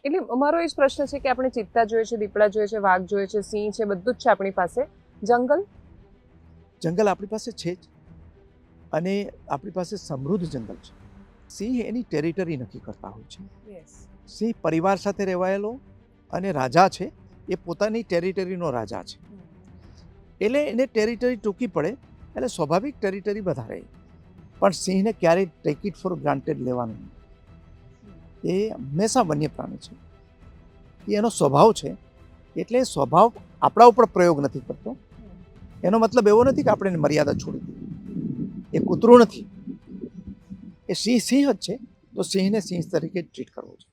એટલે અમારો એ જ પ્રશ્ન છે કે આપણે ચિત્તા જોઈએ છે, દીપડા જોઈએ છે, વાઘ જોઈએ છે, સિંહ છે, બધું જ છે આપણી પાસે. જંગલ આપણી પાસે છે જ, અને આપણી પાસે સમૃદ્ધ જંગલ છે. સિંહ એની ટેરિટરી નક્કી કરતા હોય છે. સિંહ પરિવાર સાથે રહેવાયેલો અને રાજા છે, એ પોતાની ટેરિટરીનો રાજા છે. એટલે એને ટેરિટરી ટૂંકી પડે એટલે સ્વાભાવિક ટેરિટરી વધારે, પણ સિંહને ક્યારેય ટેક ઇટ ફોર ગ્રાન્ટેડ લેવાનું નહીં. એ હંમેશા વન્ય પ્રાણી છે, એ એનો સ્વભાવ છે. એટલે સ્વભાવ આપણા ઉપર પ્રયોગ નથી કરતો. એનો મતલબ એવો નથી કે આપણે એને મર્યાદા છોડી દઈએ. એ કૂતરું નથી, એ સિંહ સિંહ જ છે, તો સિંહને સિંહ તરીકે ટ્રીટ કરવો છે.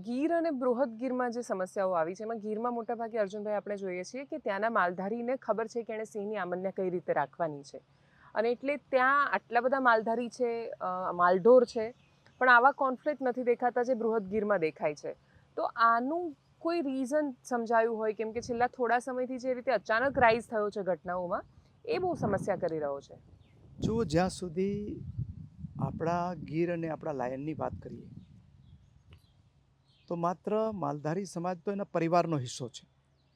ગીર અને બૃહદ ગીરમાં જે સમસ્યાઓ આવી છે એમાં ગીરમાં મોટાભાગે અર્જુનભાઈ આપણે જોઈએ છીએ કે ત્યાંના માલધારીને ખબર છે કે એણે સિંહની આમદને કઈ રીતે રાખવાની છે, અને એટલે ત્યાં આટલા બધા માલધારી છે, માલઢોર છે, પણ આવા કોન્ફ્લિક્ટ નથી દેખાતા જે બૃહદ ગીરમાં દેખાય છે. તો આનું કોઈ રીઝન સમજાયું હોય? કેમ કે છેલ્લા થોડા સમયથી જે રીતે અચાનક રાઇઝ થયો છે ઘટનાઓમાં, એ બહુ સમસ્યા કરી રહ્યો છે. જો જ્યાં સુધી આપણા ગીર અને આપણા લાયનની વાત કરીએ તો માત્ર માલધારી સમાજ તો એના પરિવારનો હિસ્સો છે,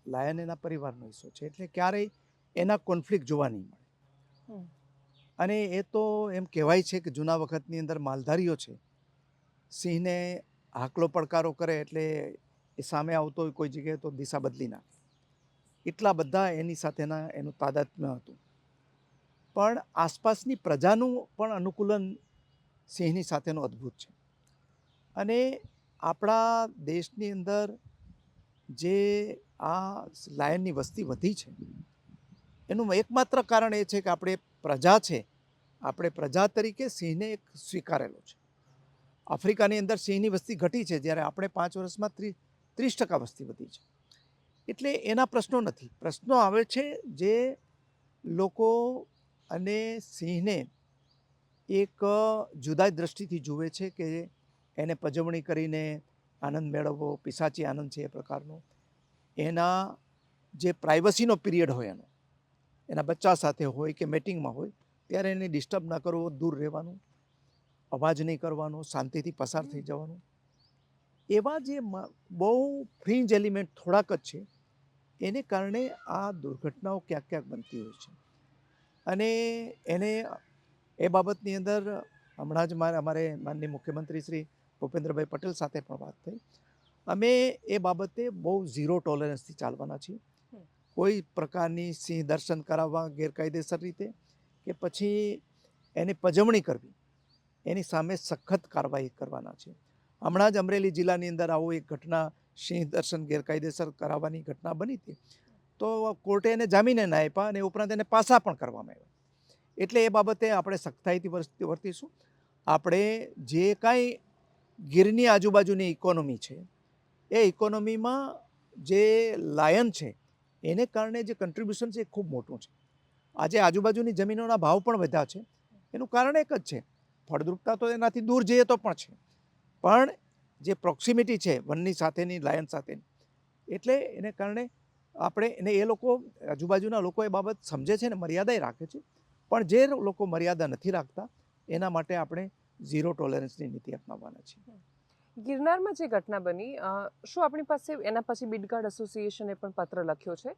લાયન એના પરિવારનો હિસ્સો છે, એટલે ક્યારેય એના કોન્ફ્લિક્ટ જોવા નહીં મળે. અને એ તો એમ કહેવાય છે કે જૂના વખતની અંદર માલધારીઓ છે, સિંહને હાકલો પડકારો કરે એટલે એ સામે આવતો હોય કોઈ જગ્યાએ તો દિશા બદલી નાખે, એટલા બધા એની સાથેના એનું તાદાત્મ્ય હતું. પણ આસપાસની પ્રજાનું પણ અનુકૂલન સિંહની સાથેનું અદ્ભુત છે. અને આપણા દેશની અંદર જે આ લાયનની વસ્તી વધી છે એનું એકમાત્ર કારણ એ છે કે આપણે પ્રજા છે, આપણે પ્રજા તરીકે સિંહને એક સ્વીકારેલો છે. આફ્રિકાની અંદર સિંહની વસ્તી ઘટી છે, જ્યારે આપણે 5 વર્ષમાં 30% વસ્તી વધી છે. એટલે એના પ્રશ્નો નથી. પ્રશ્નો આવે છે જે લોકો અને સિંહને એક જુદા દ્રષ્ટિથી જુએ છે કે એને પજવણી કરીને આનંદ મેળવવો, પિશાચી આનંદ છે એ પ્રકારનો. એના જે પ્રાઇવસીનો પિરિયડ હોય એના બચ્ચા સાથે હોય કે મેટિંગમાં હોય ત્યારે એને ડિસ્ટર્બ ના કરવો, દૂર રહેવાનું, અવાજ નહીં કરવાનો, શાંતિથી પસાર થઈ જવાનું. એવા જે બહુ ફ્રિન્જ એલિમેન્ટ થોડાક જ છે, એને કારણે આ દુર્ઘટનાઓ ક્યાંક ક્યાંક બનતી હોય છે. અને એને એ બાબતની અંદર હમણાં જ અમારે માનનીય મુખ્યમંત્રી શ્રી ભૂપેન્દ્રભાઈ પટેલ સાથે પણ વાત થઈ. અમે એ બાબતે બહુ ઝીરો ટોલરન્સથી ચાલવાના છીએ. કોઈ પ્રકારની સિંહ દર્શન કરાવવા ગેરકાયદેસર રીતે કે પછી એની પજવણી કરવી, એની સામે સખત કાર્યવાહી કરવાના છે. હમણાં જ અમરેલી જિલ્લાની અંદર આવું એક ઘટના, સિંહ દર્શન ગેરકાયદેસર કરાવવાની ઘટના બની હતી, તો કોર્ટે એને જામીને ના આપ્યા અને ઉપરાંત એને પાસા પણ કરવામાં આવ્યા. એટલે એ બાબતે આપણે સખ્તાઈથી વર્તીશું. આપણે જે કાંઈ ગીરની આજુબાજુની ઇકોનોમી છે, એ ઇકોનોમીમાં જે લાયન છે એને કારણે જે કન્ટ્રીબ્યુશન છે એ ખૂબ મોટું છે. આજે આજુબાજુની જમીનોના ભાવ પણ વધ્યા છે. એનું કારણ એક જ છે, ફળદ્રુપતા તો એનાથી દૂર જઈએ તો પણ છે, પણ જે પ્રોક્સિમિટી છે વનની સાથેની, લાયન સાથેની, એટલે એને કારણે આપણે એને એ લોકો આજુબાજુના લોકો એ બાબત સમજે છે ને મર્યાદાએ રાખે છે. પણ જે લોકો મર્યાદા નથી રાખતા એના માટે આપણે ઝીરો ટોલરન્સની નીતિ અપનાવવાના છીએ. ગિરનારમાં જે ઘટના બની, શું આપણી પાસે એના પછી બિડગાર્ડ એસોસિએશને પણ પત્ર લખ્યો છે?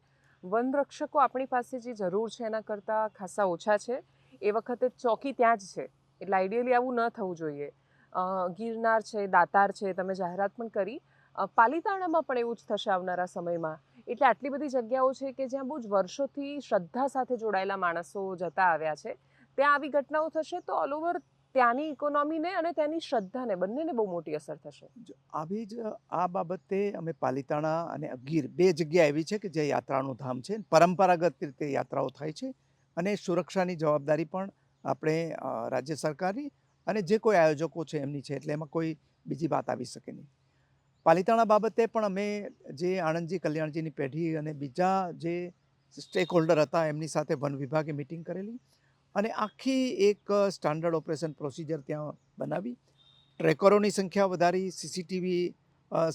વન રક્ષકો આપણી પાસે જે જરૂર છે એના કરતાં ખાસા ઓછા છે. એ વખતે ચોકી ત્યાં જ છે, એટલે આઈડિયલી આવું ન થવું જોઈએ. ગિરનાર છે, દાતાર છે, તમે જાહેરાત પણ કરી. પાલીતાણામાં પણ એવું જ થશે આવનારા સમયમાં. એટલે આટલી બધી જગ્યાઓ છે કે જ્યાં બહુ જ વર્ષોથી શ્રદ્ધા સાથે જોડાયેલા માણસો જતા આવ્યા છે, ત્યાં આવી ઘટનાઓ થશે તો ઓલ ઓવર ત્યાંની ઇકોનોમીને અને ત્યાંની શ્રદ્ધાને બંનેને બહુ મોટી અસર થશે. આવી જ આ બાબતે અમે પાલીતાણા અને ગીર 2 જગ્યા એવી છે કે જે યાત્રાનું ધામ છે, પરંપરાગત રીતે યાત્રાઓ થાય છે, અને સુરક્ષાની જવાબદારી પણ આપણે રાજ્ય સરકારની અને જે કોઈ આયોજકો છે એમની છે, એટલે એમાં કોઈ બીજી વાત આવી શકે નહીં. પાલીતાણા બાબતે પણ અમે જે આણંદજી કલ્યાણજીની પેઢી અને બીજા જે સ્ટેક હોલ્ડર હતા એમની સાથે વન વિભાગે મિટિંગ કરેલી અને આખી એક સ્ટાન્ડર્ડ ઓપરેશન પ્રોસિજર ત્યાં બનાવી, ટ્રેકરોની સંખ્યા વધારી, સીસીટીવી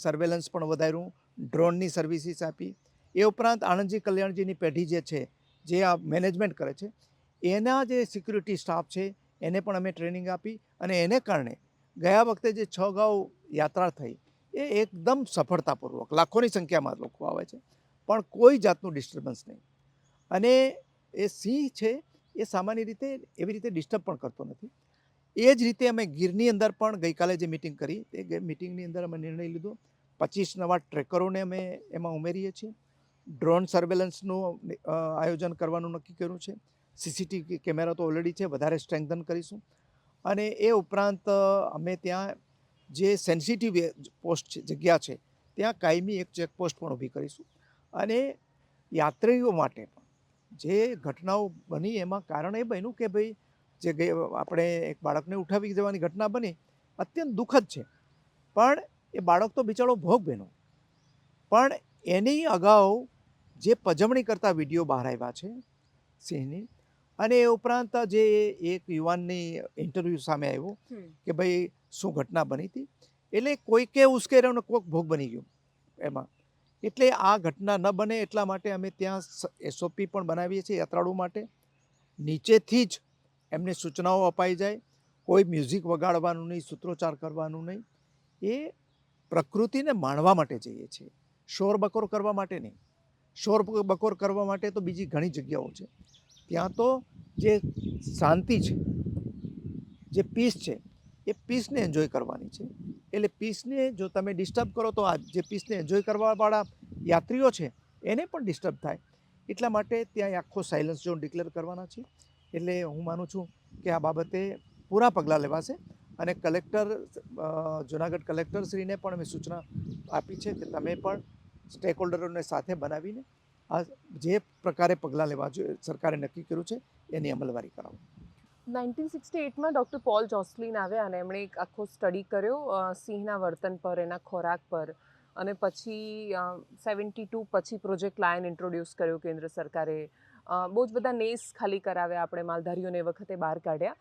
સર્વેલન્સ પણ વધાર્યું, ડ્રોનની સર્વિસીસ આપી. એ ઉપરાંત આણંદજી કલ્યાણજીની પેઢી જે છે, જે આ મેનેજમેન્ટ કરે છે, એના જે સિક્યુરિટી સ્ટાફ છે એને પણ અમે ટ્રેનિંગ આપી અને એને કારણે ગયા વખતે જે 6 ગાંવ યાત્રા થઈ એ એકદમ સફળતાપૂર્વક લાખોની સંખ્યામાં લોકો આવે છે પણ કોઈ જાતનું ડિસ્ટર્બન્સ નહીં. અને એ સિંહ છે એ સામાન્ય રીતે એવી રીતે ડિસ્ટર્બ પણ કરતો નથી. એ જ રીતે અમે ગીરની અંદર પણ ગઈકાલે જે મિટિંગ કરી તે મિટિંગની અંદર અમે નિર્ણય લીધો 25 નવા ટ્રેકરોને અમે એમાં ઉમેરીએ છીએ. ડ્રોન સર્વેલન્સનું આયોજન કરવાનું નક્કી કર્યું છે. સીસીટીવી કેમેરા તો ઓલરેડી છે, વધારે સ્ટ્રેન્થન કરીશું. અને એ ઉપરાંત અમે ત્યાં જે સેન્સિટિવ પોસ્ટ છે, જગ્યા છે, ત્યાં કાયમી એક ચેકપોસ્ટ પણ ઊભી કરીશું. અને યાત્રીઓ માટે જે ઘટનાઓ બની એમાં કારણ એ બન્યું કે ભાઈ જે આપણે એક બાળકને ઉઠાવી જવાની ઘટના બની અત્યંત દુઃખદ છે, પણ એ બાળક તો બિચારો ભોગ બન્યો. પણ એની અગાઉ જે પજવણી કરતા વિડીયો બહાર આવ્યા છે સિંહની, અને એ ઉપરાંત જે એક યુવાનની ઇન્ટરવ્યૂ સામે આવ્યું કે ભાઈ શું ઘટના બની હતી, એટલે કોઈકે ઉશ્કેર્યો ને કોઈક ભોગ બની ગયું એમાં. એટલે આ ઘટના ન બને એટલા માટે અમે ત્યાં એસઓપી પણ બનાવીએ છીએ યાત્રાળુ માટે. નીચેથી જ એમને સૂચનાઓ અપાઈ જાય, કોઈ મ્યુઝિક વગાડવાનું નહીં, સૂત્રોચ્ચાર કરવાનું નહીં. એ પ્રકૃતિને માણવા માટે જઈએ છીએ, શોર બકોર કરવા માટે નહીં. શોર બકોર કરવા માટે તો બીજી ઘણી જગ્યાઓ છે. ત્યાં તો જે શાંતિ છે, જે પીસ છે, એ પીસને એન્જોય કરવાની છે. એટલે પીસને જો તમે ડિસ્ટર્બ કરો તો આ જે પીસને એન્જોય કરવાવાળા યાત્રીઓ છે એને પણ ડિસ્ટર્બ થાય. એટલા માટે ત્યાં આખો સાયલન્સ ઝોન ડિક્લેર કરવાના છે. એટલે હું માનું છું કે આ બાબતે પૂરા પગલાં લેવાશે. અને કલેક્ટર જુનાગઢ કલેક્ટરશ્રીને પણ અમે સૂચના આપી છે કે તમે પણ સ્ટેક હોલ્ડરોને સાથે બનાવીને આ જે પ્રકારે પગલાં લેવા જોઈએ સરકારે નક્કી કર્યું છે એની અમલવારી કરાવો. 1968માં ડૉક્ટર પોલ જોસ્લિન આવ્યા અને એમણે એક આખો સ્ટડી કર્યો સિંહના વર્તન પર, એના ખોરાક પર. અને પછી 72 પછી પ્રોજેક્ટ લાયન ઇન્ટ્રોડ્યુસ કર્યો કેન્દ્ર સરકારે. બહુ જ બધા નેસ ખાલી કરાવ્યા, આપણે માલધારીઓને એ વખતે બહાર કાઢ્યા.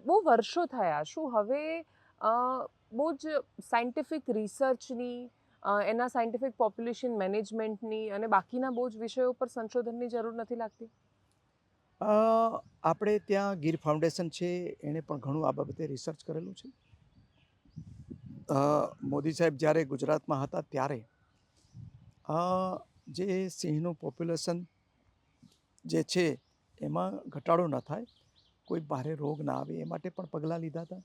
બહુ વર્ષો થયા. શું હવે બહુ જ સાયન્ટિફિક રિસર્ચની, એના સાયન્ટિફિક પોપ્યુલેશન મેનેજમેન્ટની અને બાકીના બહુ જ વિષયો પર સંશોધનની જરૂર નથી લાગતી? આપણે ત્યાં ગીર ફાઉન્ડેશન છે, એણે પણ ઘણું આ બાબતે રિસર્ચ કરેલું છે. મોદી સાહેબ જ્યારે ગુજરાતમાં હતા ત્યારે જે સિંહનું પોપ્યુલેશન જે છે એમાં ઘટાડો ન થાય, કોઈ ભારે રોગ ના આવે એ માટે પણ પગલાં લીધા હતા.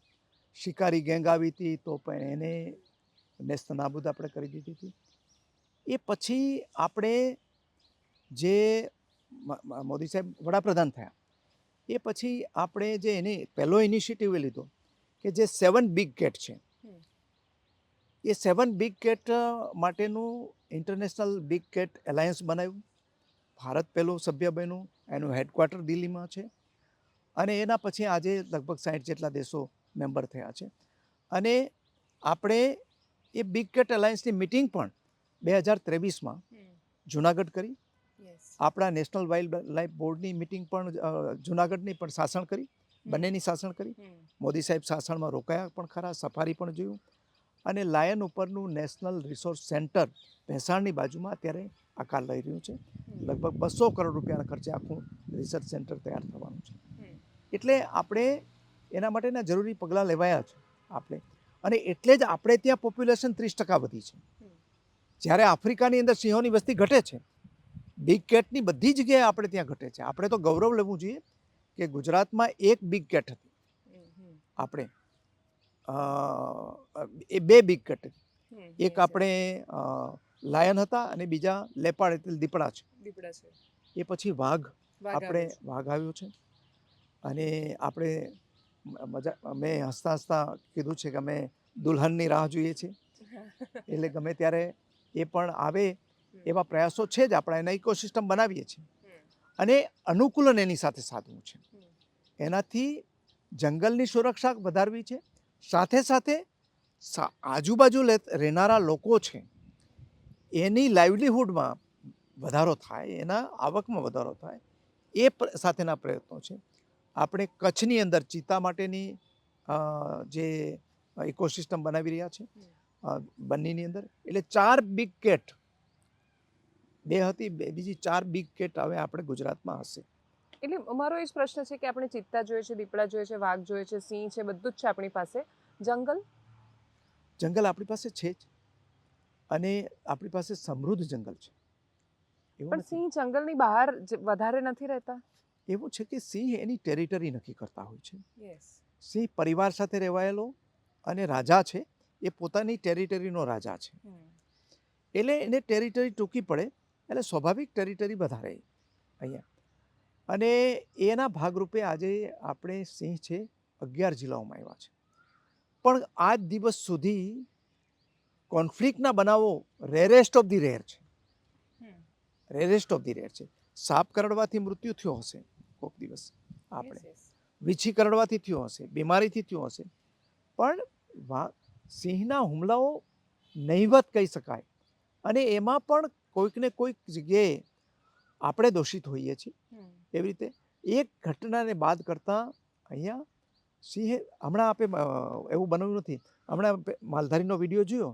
શિકારી ગેંગ આવી હતી તો પણ એને નેસ્ત નાબૂદ આપણે કરી દીધી હતી. એ પછી આપણે જે મોદી સાહેબ વડાપ્રધાન થયા એ પછી આપણે જે એને પહેલો ઇનિશિયેટિવ લીધો કે જે 7 બિગ કેટ છે, એ 7 બિગ કેટ માટેનું ઇન્ટરનેશનલ બિગ કેટ એલાયન્સ બનાવ્યું. ભારત પહેલું સભ્ય બન્યું, એનું હેડક્વાર્ટર દિલ્હીમાં છે. અને એના પછી આજે લગભગ 60 જેટલા દેશો મેમ્બર થયા છે. અને આપણે એ બિગ કેટ એલાયન્સની મિટિંગ પણ 2023માં જુનાગઢ કરી. આપણા નેશનલ વાઇલ્ડ લાઈફ બોર્ડની મિટિંગ પણ જુનાગઢની પણ સાસણ કરી, બંનેની સાસણ કરી. મોદી સાહેબ સાસણમાં રોકાયા પણ ખરા, સફારી પણ જોયું. અને લાયન ઉપરનું નેશનલ રિસોર્સ સેન્ટર ભેંસાણની બાજુમાં અત્યારે આકાર લઈ રહ્યું છે. લગભગ 200 કરોડ રૂપિયાના ખર્ચે આખું રિસર્ચ સેન્ટર તૈયાર થવાનું છે. એટલે આપણે એના માટેના જરૂરી પગલાં લેવાયા છે આપણે. અને એટલે જ આપણે ત્યાં પોપ્યુલેશન 30% વધી છે. જ્યારે આફ્રિકાની અંદર સિંહોની વસ્તી ઘટે છે, બિગ કેટની બધી જગ્યાએ આપણે ત્યાં ઘટે છે. આપણે તો ગૌરવ લેવું જોઈએ કે ગુજરાતમાં એક બિગ કેટ હતી, આપણે એ 2 બિગ કેટ હતી. એક આપણે લાયન હતા અને બીજા લેપાડ એટલે દીપડા છે. એ પછી વાઘ આવ્યો છે. અને આપણે મેં હસતા હસતા કીધું છે કે અમે દુલ્હનની રાહ જોઈએ છીએ. એટલે ગમે ત્યારે એ પણ આવે એવા પ્રયાસો છે જ. આપણે એના ઇકોસિસ્ટમ બનાવીએ છીએ અને અનુકૂલન એની સાથે સાધવું છે. એનાથી જંગલની સુરક્ષા વધારવી છે, સાથે સાથે આજુબાજુ રહેનારા લોકો છે એની લાઇવલીહુડમાં વધારો થાય, એના આવકમાં વધારો થાય, એ સાથેના પ્રયત્નો છે. આપણે કચ્છની અંદર ચિત્તા માટેની જે ઇકોસિસ્ટમ બનાવી રહ્યા છે બન્નીની અંદર. એટલે 4 બિગ કેટ, 2 હતી, બીજી 4 બિગ કેટ હવે આપણે ગુજરાતમાં હશે. એટલે મારો એ જ પ્રશ્ન છે કે આપણે ચિત્તા જોઈએ છે, દીપડા જોઈએ છે, વાઘ જોઈએ છે, સિંહ છે, બધું જ છે આપણી પાસે. જંગલ? જંગલ આપણી પાસે છે જ, અને આપણી પાસે સમૃદ્ધ જંગલ છે. એવું પણ નથી. સિંહ જંગલની બહાર વધારે નથી રહેતા? એવું છે કે સિંહ એની ટેરિટરી નક્કી કરતા હોય છે. યસ. સિંહ પરિવાર સાથે રહેવાયેલો અને રાજા છે, એ પોતાની ટેરિટરીનો રાજા છે. એટલે એને ટેરિટરી ટૂંકી પડે એટલે સ્વાભાવિક ટેરિટરી વધારે અહીંયા. અને એના ભાગરૂપે આજે આપણે સિંહ છે 11 જિલ્લાઓમાં આવ્યા છે. પણ આજ દિવસ સુધી કોન્ફ્લિક્ટના બનાવો રેરેસ્ટ ઓફ ધી રેર છે. રેરેસ્ટ ઓફ ધી રેર છે. સાપ કરડવાથી મૃત્યુ થયો હશે કોઈક દિવસ, આપણે વીછી કરડવાથી થયો હશે, બીમારીથી થયો હશે, પણ સિંહના હુમલાઓ નહિવત કહી શકાય. અને એમાં પણ કોઈકને કોઈક જગ્યાએ આપણે દોષિત હોઈએ છીએ. એવી રીતે એક ઘટનાને બાદ કરતા અહીંયા સિંહે હમણાં આપણે એવું બન્યું નથી. હમણાં માલધારીનો વિડીયો જોયો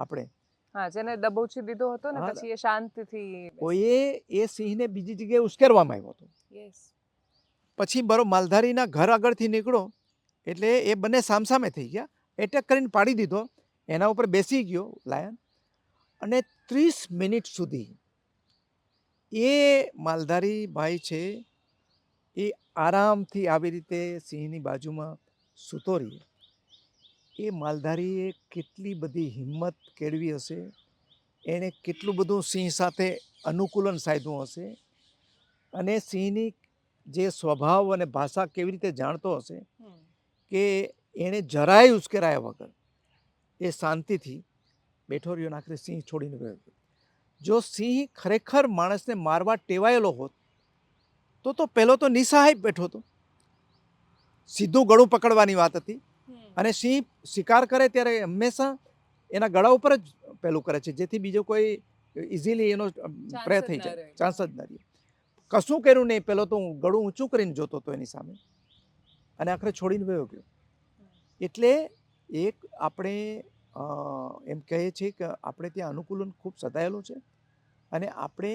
આપણે. હા, જેને દબોચી દીધો હતો ને પછી એ શાંતિથી કોઈએ એ સિંહને બીજી જગ્યાએ ઉશ્કેરવામાં આવ્યો હતો. પછી માલધારીના ઘર આગળથી નીકળો એટલે એ બંને સામસામે થઈ ગયા, એટેક કરીને પાડી દીધો, એના ઉપર બેસી ગયો લાયન, અને 30 મિનિટ સુધી એ માલધારી ભાઈ છે એ આરામથી આવી રીતે સિંહની બાજુમાં સૂતો રહ્યો. એ માલધારીએ કેટલી બધી હિંમત કેળવી હશે, એણે કેટલું બધું સિંહ સાથે અનુકૂલન સાધ્યું હશે, અને સિંહની જે સ્વભાવ અને ભાષા કેવી રીતે જાણતો હશે કે એણે જરાય ઉશ્કેરાયા વગર એ શાંતિથી બેઠો રહ્યો. આખરે સિંહ છોડીને ગયો. જો સિંહ ખરેખર માણસને મારવા ટેવાયેલો હોત તો પહેલો તો નિસહાય બેઠો હતો. સીધું ગળું પકડવાની વાત હતી. અને સિંહ શિકાર કરે ત્યારે હંમેશા એના ગળા ઉપર જ પેલું કરે છે, જેથી બીજો કોઈ ઇઝીલી એનો પ્રે થઈ જાય, ચાન્સ જ ન રહે. કશું કર્યું નહીં, પેલો તો હું ગળું ઊંચું કરીને જોતો હતો એની સામે, અને આખરે છોડીને વયો ગયો. એટલે એક આપણે એમ કહીએ છીએ કે આપણે ત્યાં અનુકૂલન ખૂબ સધાયેલું છે, અને આપણે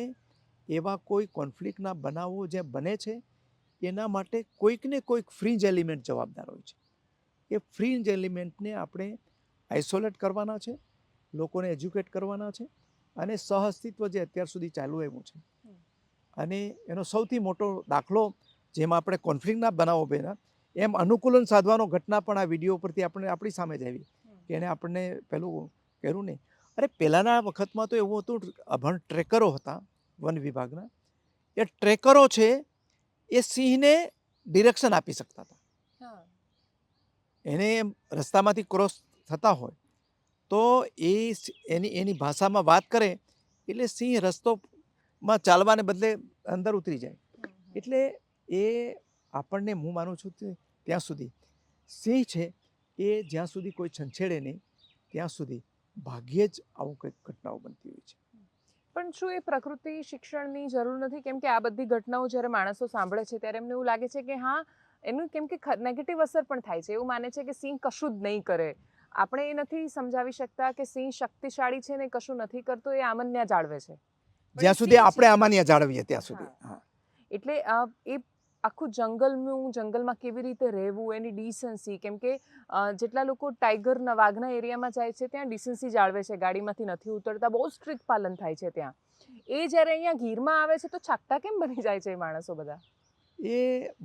એવા કોઈ કોન્ફ્લિક્ટના બનાવો જે બને છે એના માટે કોઈકને કોઈક ફ્રિન્જ એલિમેન્ટ જવાબદાર હોય છે. એ ફ્રિન્જ એલિમેન્ટને આપણે આઇસોલેટ કરવાના છે, લોકોને એજ્યુકેટ કરવાના છે, અને સહઅસ્તિત્વ જે અત્યાર સુધી ચાલુ આવ્યું છે, અને એનો સૌથી મોટો દાખલો જેમાં આપણે કોન્ફ્લિક્ટના બનાવો બન્યા, એમ અનુકૂલન સાધવાનો ઘટના પણ આ વિડીયો પરથી આપણી સામે જ આવી કે એને આપણને પેલું કર્યું નહીં. અરે પહેલાંના વખતમાં તો એવું હતું, અભણ ટ્રેકરો હતા વન વિભાગના. એ ટ્રેકરો છે એ સિંહને ડિરેક્શન આપી શકતા હતા. એને રસ્તામાંથી ક્રોસ થતા હોય તો એની ભાષામાં વાત કરે એટલે સિંહ રસ્તોમાં ચાલવાને બદલે અંદર ઉતરી જાય. એટલે એ આપણને, હું માનું છું ત્યાં સુધી સિંહ છે એ જ્યાં સુધી કોઈ છંછેડે નહીં ત્યાં સુધી ભાગ્યે જ આવું કંઈક ઘટનાઓ બનતી હોય છે. પણ શું એ પ્રકૃતિ શિક્ષણની જરૂર નથી? કેમ કે આ બધી ઘટનાઓ જ્યારે માણસો સાંભળે છે ત્યારે એમને એવું લાગે છે કે હા, એનું કેમ કે નેગેટિવ અસર પણ થાય છે. એવું માને છે કે સિંહ કશું જ નહીં કરે. આપણે એ નથી સમજાવી શકતા કે સિંહ શક્તિશાળી છે ને કશું નથી કરતો, એ આમન્યા જાળવે છે. જ્યાં સુધી આપણે આમાન્ય જાળવીએ ત્યાં સુધી. એટલે એ આખું જંગલમાં કેવી રીતે રહેવું, એની ડિસન્સી, કેમ કે જેટલા લોકો ટાઈગરના, વાઘના એરિયામાં જાય છે ત્યાં ડિસન્સી જાળવે છે, ગાડીમાંથી નથી ઉતરતા, બહુ સ્ટ્રિક્ટ પાલન થાય છે ત્યાં. એ જ્યારે અહીંયા ગીરમાં આવે છે તો છાકટા કેમ બની જાય છે એ માણસો બધા? એ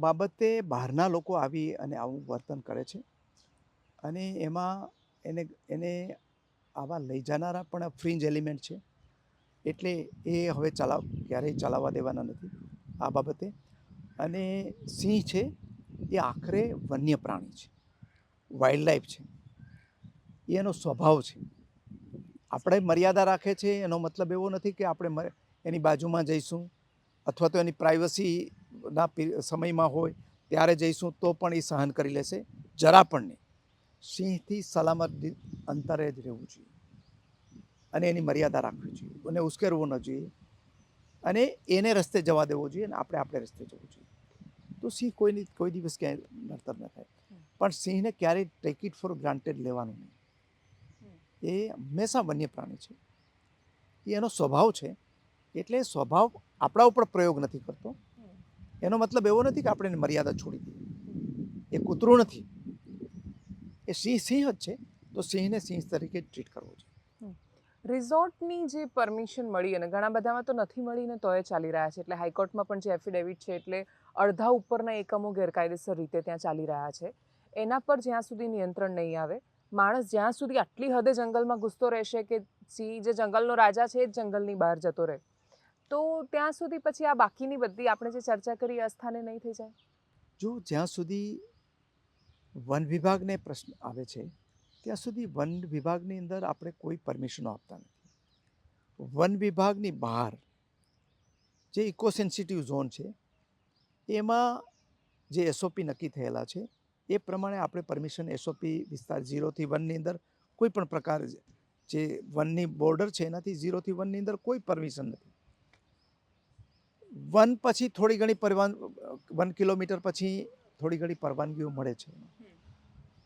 બાબતે બહારના લોકો આવી અને આવું વર્તન કરે છે, અને એમાં એને આવા લઈ જનારા પણ ફ્રિન્જ એલિમેન્ટ છે. એટલે એ હવે ક્યારેય ચલાવવા દેવાના નથી આ બાબતે. અને સિંહ છે એ આખરે વન્ય પ્રાણી છે, વાઇલ્ડ લાઈફ છે, એનો સ્વભાવ છે. આપણે મર્યાદા રાખે છે એનો મતલબ એવો નથી કે આપણે એની બાજુમાં જઈશું, અથવા તો એની પ્રાઇવસીના સમયમાં હોય ત્યારે જઈશું તો પણ એ સહન કરી લેશે. જરા પણ નહીં. સિંહથી સલામત અંતરે જ રહેવું જોઈએ, અને એની મર્યાદા રાખવી જોઈએ, અને ઉશ્કેરવું ન જોઈએ, અને એને રસ્તે જવા દેવો જોઈએ, અને આપણે રસ્તે જવું જોઈએ. તો સિંહ કોઈ દિવસ ક્યાંય નડતર ન થાય. પણ સિંહને ક્યારેય ટેક ઇટ ફોર ગ્રાન્ટેડ લેવાનું નહીં. એ હંમેશા વન્ય પ્રાણી છે, એ એનો સ્વભાવ છે. એટલે સ્વભાવ આપણા ઉપર પ્રયોગ નથી કરતો, એનો મતલબ એવો નથી કે આપણે એને મર્યાદા છોડી દઈએ. એ કૂતરું નથી, એ સિંહ સિંહ જ છે, તો સિંહને સિંહ તરીકે ટ્રીટ કરવો છે. રિઝોર્ટની જે પરમિશન મળી અને ઘણા બધામાં તો નથી મળીને તોય ચાલી રહ્યા છે, એટલે હાઈકોર્ટમાં પણ જે એફિડેવિટ છે એટલે અડધા ઉપરના એકમો ગેરકાયદેસર રીતે ત્યાં ચાલી રહ્યા છે. એના પર જ્યાં સુધી નિયંત્રણ નહીં આવે, માણસ જ્યાં સુધી આટલી હદે જંગલમાં ઘૂસતો રહેશે કે સિંહ જે જંગલનો રાજા છે એ જ જંગલની બહાર જતો રહે, તો ત્યાં સુધી પછી આ બાકીની બધી આપણે જે ચર્ચા કરી એ અસ્થાને નહીં થઈ જાય. જો જ્યાં સુધી વન વિભાગને પ્રશ્ન આવે છે ત્યાં સુધી વન વિભાગની અંદર આપણે કોઈ પરમિશનો આપતા નથી. વન વિભાગની બહાર જે ઇકો સેન્સિટિવ ઝોન છે એમાં જે એસઓપી નક્કી થયેલા છે એ પ્રમાણે આપણે પરમિશન એસઓપી વિસ્તાર 0 થી 1ની અંદર કોઈ પણ પ્રકાર જે વનની બોર્ડર છે એનાથી 0 થી 1ની અંદર કોઈ પરમિશન નથી. વન પછી થોડી ઘણી 1 કિલોમીટર પછી થોડી ઘણી પરવાનગીઓ મળે છે.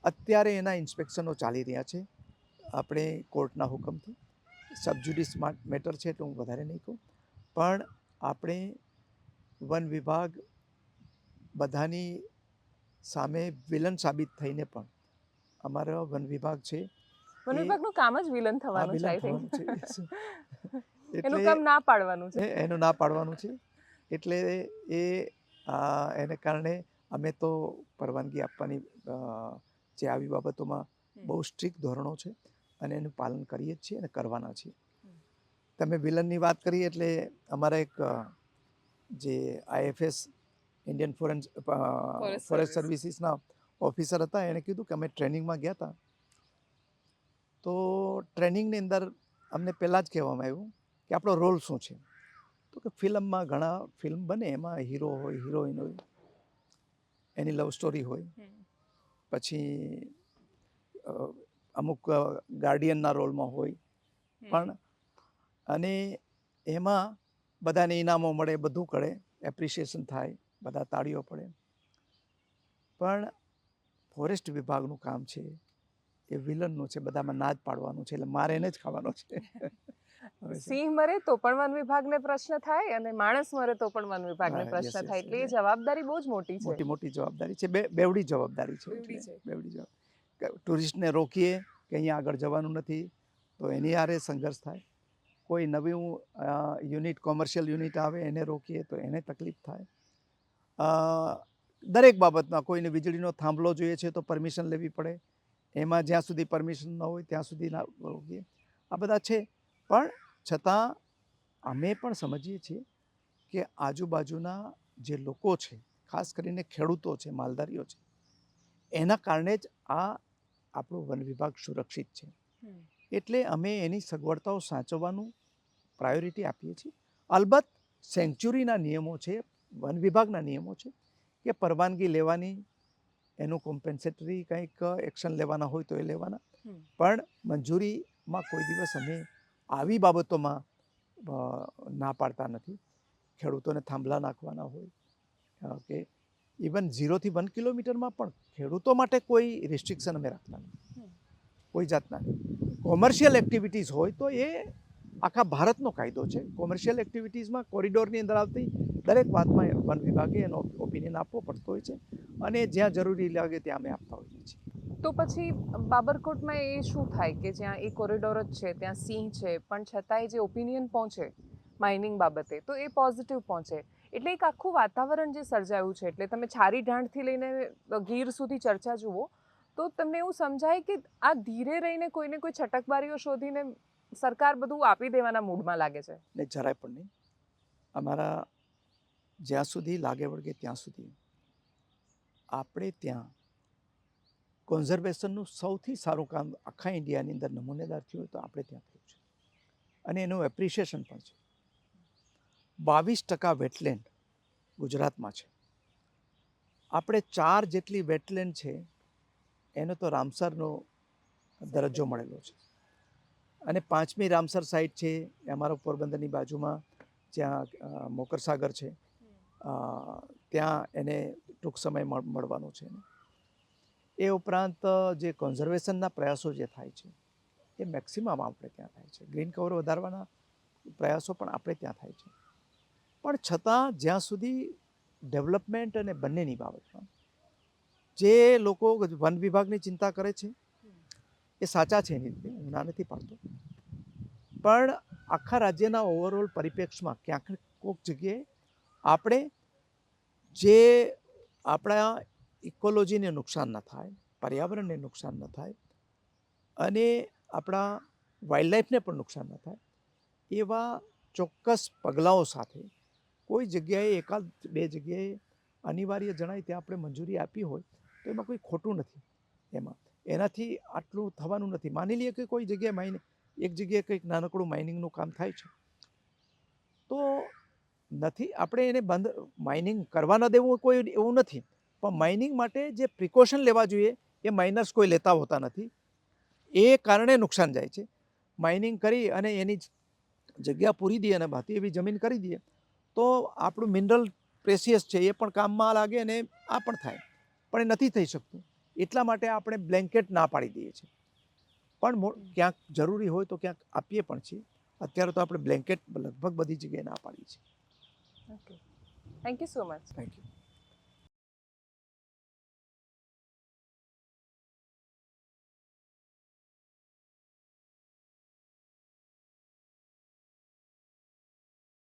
અત્યારે એના ઇન્સ્પેક્શનો ચાલી રહ્યા છે આપણે કોર્ટના હુકમથી. સબજ્યુડિસ મેટર છે એટલે હું વધારે નહીં કહું, પણ આપણે વન વિભાગ બધાની સામે વિલન સાબિત થઈને પણ અમારો વન વિભાગ છે વન વિભાગનું કામ જ વિલન થવાનું છે, વિલન આઈ થવાનું છે. થિંક એટલે એનું કામ ના પાડવાનું છે. એનું ના પાડવાનું છે. એટલે એને કારણે અમે તો પરવાનગી આપવાની જે આવી બાબતોમાં બહુ સ્ટ્રિક્ટ ધોરણો છે અને એનું પાલન કરીએ જ છીએ અને કરવાના છીએ. તમે વિલનની વાત કરી એટલે અમારા એક જે આઈએફએસ ઇન્ડિયન ફોરેસ્ટ સર્વિસીસના ઓફિસર હતા, એણે કીધું કે અમે ટ્રેનિંગમાં ગયા હતા તો ટ્રેનિંગની અંદર અમને પહેલાં જ કહેવામાં આવ્યું કે આપણો રોલ શું છે. તો કે ફિલ્મમાં ઘણા ફિલ્મ બને એમાં હીરો હોય, હિરોઈન હોય, એની લવ સ્ટોરી હોય, પછી અમુક ગાર્ડિયનના રોલમાં હોય, પણ અને એમાં બધાને ઇનામો મળે, બધું કરે, એપ્રિસિએશન થાય, બધા તાળીઓ પડે. પણ ફોરેસ્ટ વિભાગનું કામ છે એ વિલનનું છે, બધામાં નાદ પાડવાનું છે, એટલે મારે એને જ ખાવાનો છે. સિંહ મરે તો પણ વન વિભાગને પ્રશ્ન થાય અને માણસ મરે તો પણ વન વિભાગને પ્રશ્ન થાય, એટલે એ જવાબદારી બહુ જ મોટી છે. મોટી જવાબદારી છે, બેવડી જવાબદારી છે. બેવડી જવાબદારી. ટુરિસ્ટને રોકીએ કે અહીંયા આગળ જવાનું નથી તો એની હારે સંઘર્ષ થાય. કોઈ નવું યુનિટ, કોમર્શિયલ યુનિટ આવે એને રોકીએ તો એને તકલીફ થાય. દરેક બાબતમાં કોઈને વીજળીનો થાંભલો જોઈએ છે તો પરમિશન લેવી પડે, એમાં જ્યાં સુધી પરમિશન ન હોય ત્યાં સુધી ના રોકીએ. આ બધા છે, પણ છતાં અમે પણ સમજીએ છીએ કે આજુબાજુના જે લોકો છે, ખાસ કરીને ખેડૂતો છે, માલધારીઓ છે, એના કારણે જ આ આપણું વન વિભાગ સુરક્ષિત છે. એટલે અમે એની સગવડતાઓ સાચવવાનું પ્રાયોરિટી આપીએ છીએ. અલબત્ત સેન્ચ્યુરીના નિયમો છે, વન વિભાગના નિયમો છે કે પરવાનગી લેવાની, એનું કોમ્પેન્સેટરી કંઈક એક્શન લેવાના હોય તો એ લેવાના, પણ મંજૂરીમાં કોઈ દિવસ અમે આવી બાબતોમાં ના પાડતા નથી. ખેડૂતોને થાંભલા નાખવાના હોય કે ઇવન 0 થી 1 કિલોમીટરમાં પણ ખેડૂતો માટે કોઈ રિસ્ટ્રિક્શન અમે રાખતા નથી, કોઈ જાતના નહીં. કોમર્શિયલ એક્ટિવિટીઝ હોય તો એ આખા ભારતનો કાયદો છે. કોમર્શિયલ એક્ટિવિટીઝમાં કોરિડોરની અંદર આવતી દરેક વાતમાં વન વિભાગે એનો ઓપિનિયન આપવો પડતો હોય છે અને જ્યાં જરૂરી લાગે ત્યાં અમે આપતા હોઈએ છીએ. તો પછી બાબરકોટમાં એ શું થાય કે જ્યાં એ કોરિડોર જ છે, ત્યાં સિંહ છે, પણ છતાંય જે ઓપિનિયન પહોંચે માઇનિંગ બાબતે તો એ પોઝિટિવ પહોંચે, એટલે એક આખું વાતાવરણ જે સર્જાયું છે, એટલે તમે છારી ઢાંઢથી લઈને ગીર સુધી ચર્ચા જુઓ તો તમને એવું સમજાય કે આ ધીરે રહીને કોઈને કોઈ છટકબારીઓ શોધીને સરકાર બધું આપી દેવાના મૂડમાં લાગે છે. ને જરાય પણ નહીં. અમારા જ્યાં સુધી લાગે વળગે ત્યાં સુધી આપણે ત્યાં કોન્ઝર્વેશનનું સૌથી સારું કામ આખા ઇન્ડિયાની અંદર નમૂનેદાર થયું હોય તો આપણે ત્યાં થયું છે અને એનું એપ્રિશિએશન પણ છે. 22% વેટલેન્ડ ગુજરાતમાં છે. આપણે 4 જેટલી વેટલેન્ડ છે એનો તો રામસરનો દરજ્જો મળેલો છે અને 5મી રામસર સાઇટ છે એ અમારા પોરબંદરની બાજુમાં, જ્યાં મોકરસાગર છે, ત્યાં એને ટૂંક સમય મળવાનું છે. એ ઉપરાંત જે કોન્ઝર્વેશનના પ્રયાસો જે થાય છે એ મેક્સિમમ આપણે ત્યાં થાય છે. ગ્રીન કવર વધારવાના પ્રયાસો પણ આપણે ત્યાં થાય છે. પણ છતાં જ્યાં સુધી ડેવલપમેન્ટ અને બંનેની બાબતમાં જે લોકો વન વિભાગની ચિંતા કરે છે એ સાચા છે એની રીતે, હું ના નથી પાડતો, પણ આખા રાજ્યના ઓવરઓલ પરિપ્રેક્ષમાં ક્યાંક કોઈક જગ્યાએ આપણે જે આપણા ઇકોલોજીને નુકસાન ન થાય, પર્યાવરણને નુકસાન ન થાય અને આપણા વાઇલ્ડલાઇફને પણ નુકસાન ન થાય એવા ચોક્કસ પગલાઓ સાથે કોઈ જગ્યાએ એકાદ બે જગ્યાએ અનિવાર્ય જણાય ત્યાં આપણે મંજૂરી આપી હોય તો એમાં કોઈ ખોટું નથી. એનાથી આટલું થવાનું નથી. માની લઈએ કે કોઈ જગ્યાએ એક જગ્યાએ કંઈક નાનકડું માઇનિંગનું કામ થાય છે તો નથી આપણે એને બંધ માઇનિંગ કરવા ન દેવું કોઈ એવું નથી, પણ માઇનિંગ માટે જે પ્રિકોશન લેવા જોઈએ એ માઇનર્સ કોઈ લેતા હોતા નથી. એ કારણે નુકસાન જાય છે. માઇનિંગ કરી અને એની જગ્યા પૂરી દઈએ અને ભાતી એવી જમીન કરી દઈએ તો આપણું મિનરલ પ્રેસિયસ છે એ પણ કામમાં લાગે અને આ પણ થાય, પણ એ નથી થઈ શકતું. એટલા માટે આપણે બ્લેન્કેટ ના પાડી દઈએ છીએ, પણ ક્યાંક જરૂરી હોય તો ક્યાંક આપીએ પણ છીએ. અત્યારે તો આપણે બ્લેન્કેટ લગભગ બધી જગ્યાએ ના પાડીએ છીએ. Okay, thank you so much. Thank you.